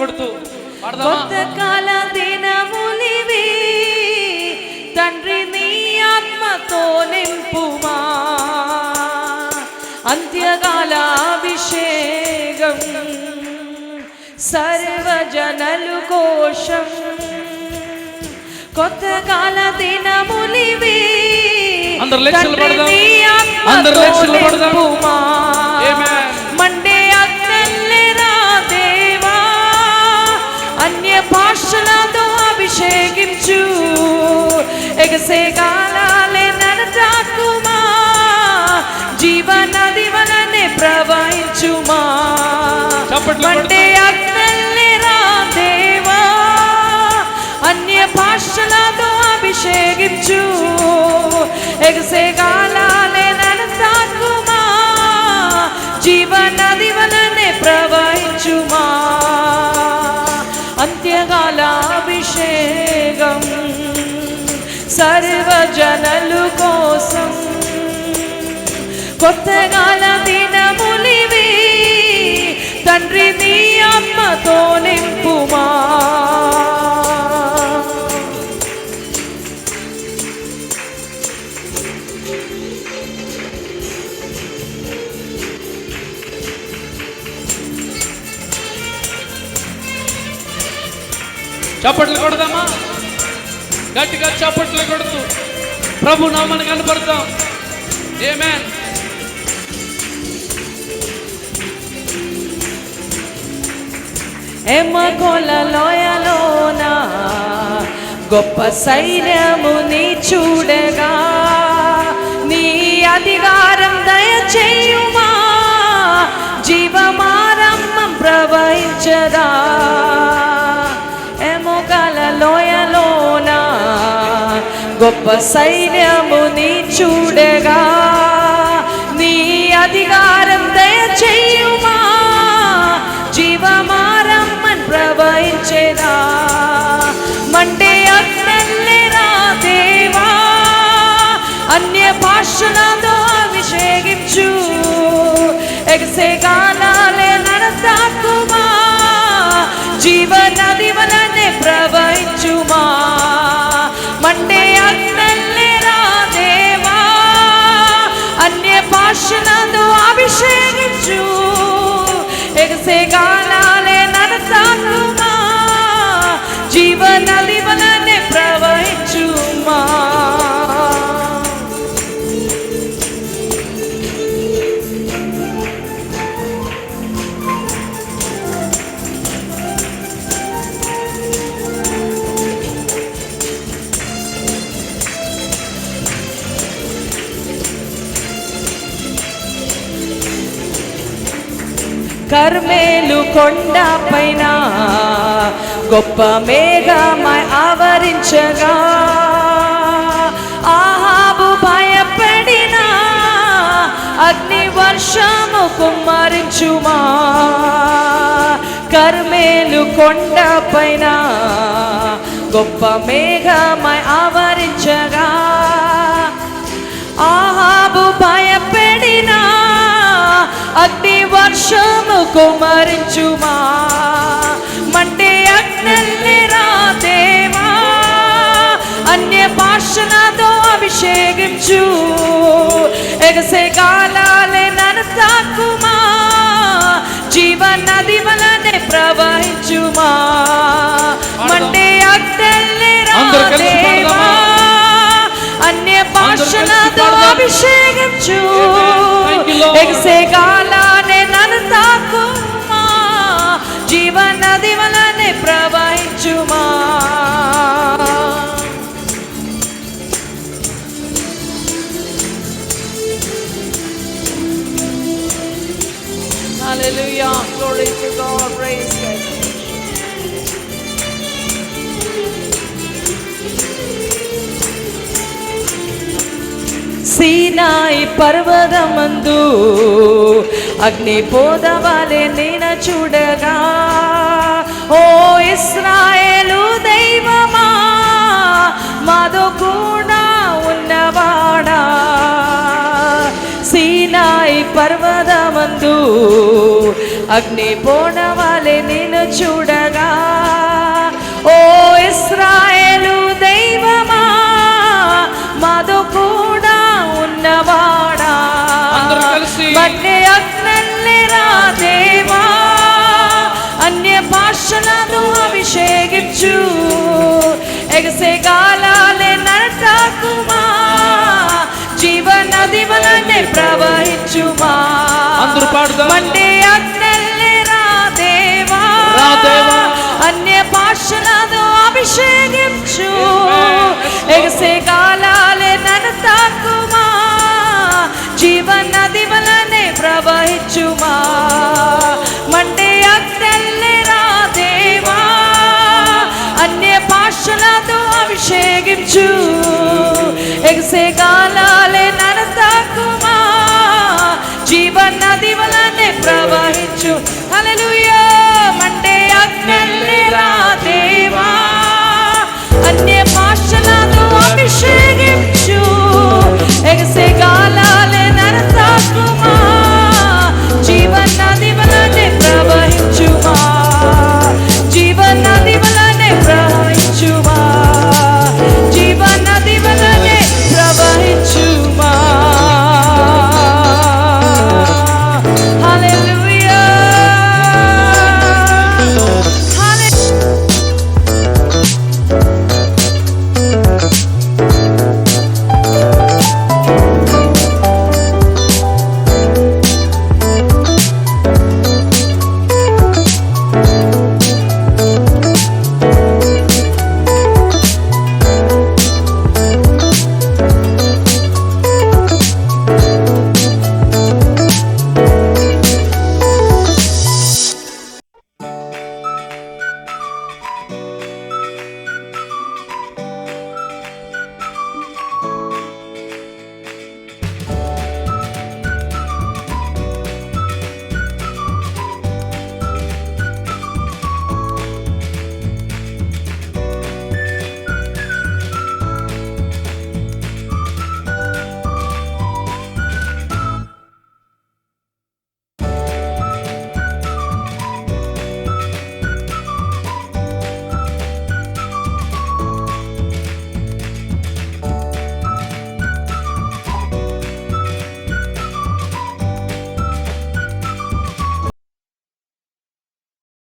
కొడుతూ కొంతకాల దినములివి తండ్రి నీ ఆత్మతో నింపుమా, అంత్యకాల అభిషేకం సర్వజనుల కోసం. కొత్తకాల దినములివి తండ్రి నీ ఆత్మతో నింపుమా, మండే అగ్నిరా దేవా అన్య భాషలతో అభిషేకించు, ఎగసే గాలాలే నన్ను తాకుమా, జీవనది వలనే ప్రవహించుమా, మండే అగ్నిరా దేవా అన్య భాషలతో అభిషేకించు, ఎగసే గాలాలే నన్ను తాకుమా, జీవనది వలనే ప్రవహించుమా, అంత్యకాల అభిషేకం సర్వజనుల కోసం. కొత్తకాల దినములివి తండ్రి నీ ఆత్మతో నింపుమా. చప్పట్లు కొడదామా? గట్టిగా చప్పట్లు కొడుతూ ప్రభు నామాన్ని కనపడతాం. ఆమేన్. ఎమగోల లోయలోన గొప్ప సైన్యముని చూడగా, నీ అధికారం దయచేయుమా, జీవమారంభం ప్రవహించదా. ఎమగోల లోయలోన గొప్ప సైన్యముని చూడగా, నీ అధికారం దయచేయుమా, జీవమారమ్మన్ ప్రవహించేదా, మండే అగ్నిరా దేవా అన్య భాషలతో అభిషేకించు, ఎగసే గాలాలే నన్ను తాకుమా, జీవనది వలనే ప్రవహించుమా, మండే అగ్నిరా దేవా అన్య భాషలతో అభిషేకించు, ఎగసే గాలాలే నన్ను తాకుమా, జీవనది వలనే ప్రవహించుమా. కర్మేలు కొండ పైన గొప్ప మేఘమై ఆవరించగా, ఆహాబు భయపడిన అగ్ని వర్షము కుమ్మరించుమా, కర్మేలు కొండ పైన గొప్ప మేఘమై ఆవరించగా, ఆహాబు భయపడిన అగ్ని వర్షము కుమ్మరించుమా, మండే అగ్నిరా దేవా అన్య భాషలతో అభిషేకించు, ఎగసే గాలాలే నన్ను తాకుమా, జీవనది వలనే ప్రవహించుమా, మండే అగ్నిరా దేవా అన్య భాషలతో అభిషేకించు, ఎగసే గాలాలే నన్ను తాకుమా, జీవనది వలనే ప్రవహించుమా. Hallelujah, glory to God, praise God. సీనాయి పర్వతమందు అగ్ని పోదవాలే నేను చూడగా, ఓ ఇశ్రాయేలు దైవమా మాతో కూడా ఉన్నవాడా, సీనాయి పర్వతమందు అగ్ని పోనవాలే నేను చూడగా ఓ ఇశ్రాయేలు దైవమా మాతో కూడా ఉన్నవాడా అందరూ కలిసి మన్నే అగ్నల్లేరా దేవా అన్య భాషలను అభిషేకించు ఎగసే గాలాలే నరటాకుమా జీవనది వలనే ప్రవహించుమా అందరూ పాడుదాం మండే అగ్నల్లేరా దేవా అన్య భాషలను అభిషేకించు ఎగసే గాలాలే నన్ను తాకుమా జీవనది వలనే ప్రవహించుమా మండే అగ్నల్లేరా దేవా అన్య భాషలతో అభిషేకించు ఎగసే గాలాలే నన్ను తాకుమా జీవనది వలనే ప్రవహించు హల్లెలూయా మండే అగ్నల్లేరా